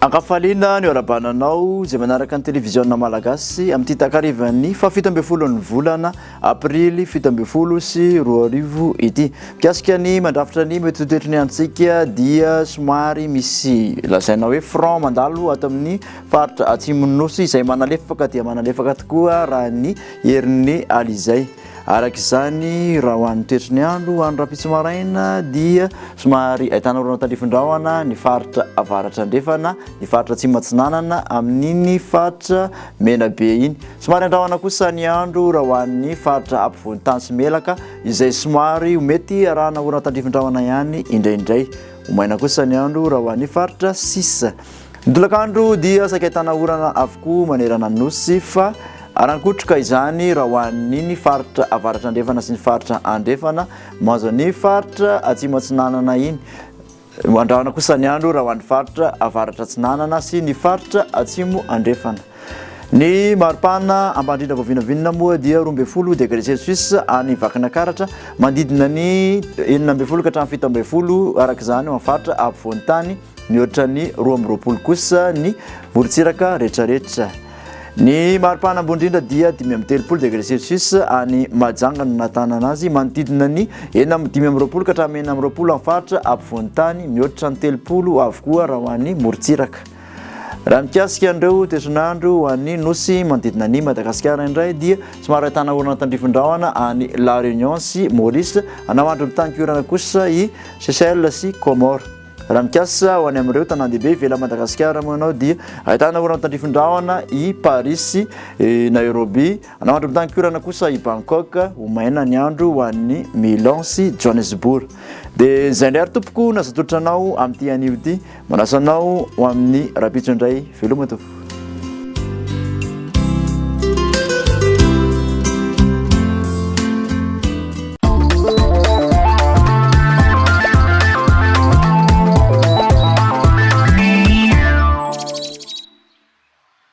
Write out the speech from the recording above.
Akafalina ny orabananao zay manaraka ny télévision malagasy amin'ny takarivany fa 17 ny volana aprily 17 sy 2020 ity. Mikasika ny mandrafitra ny metotoetra ny antsika dia somary misy lazaina hoe front mandalo ato amin'ny faritra atsimon'ny nosy izay manalefaka dia manalefaka tokoa raha ny herin'ny alizay. Arak'izany raha ho an'ny toetra ny andro andro rapitso maraina dia somary ahitana orana tandrifindrahona ny faritra avaratra andrefana ny faritra atsimatsinanana amin'iny faritra menabe iny. Somary andrahona kosa ny andro raha ho an'ny faritra ampovoan-tany sy melaka izay somary mety arahana orana tandrifindrahona ihany indraindray. Omaina kosa ny andro raha ho an'ny faritra sisa. Ny tolakandro dia saika ahitana orana avokoa manerana nosy fa arankotroka izany raha ho an'ny faritra avaratra andrefana sy ny faritra andrefana mahazo ny faritra atsimatsinanana iny. Andrahona kosa ny andro raha ho an'ny faritra avaratra atsinanana sy ny faritra atsimo andrefana. Ny maripana ambandrindra voavinavinina moa dia 12 degré Celsius any Vakinankaratra mandidina ny 19 ka hatramin'ny 17 arak'izany amin'ny faritra ampovoan-tany mihoatra ny 20 kosa ny morontsiraka rehetrarehetra. Ny maripana ambondrindra dia 5 degré Celsius any Mahajanga no natana anazy manodidina ny 5 ka hatramin'ny 20 amin'ny faritra ampovoan-tany mihoatra ny 30 avokoa raha ho an'ny morontsiraka. Raha mikasika an'ireo toetran'andro ho an'ny nosy manodidina ny Madagasikara indray dia somary ahitana orana tandrifindrahona any La Réunion sy Maurice, anao andro mitankiorana kosa i Seychelles sy Comores. Raha mikasa ho any amin'ireo tanàn-dehibe ivelan'i Madagasikara moa dia ahitana orana tandrifindrahona i Paris sy Nairobi, anao andro mitankiorana kosa i Bangkok, ho maina ny andro ho an'ny Milan sy Johannesburg. Dia izay indray ary tompoko nazatotranao amin'ity anio ity, manasanao ho amin'ny rapitso indray veloma tompoko.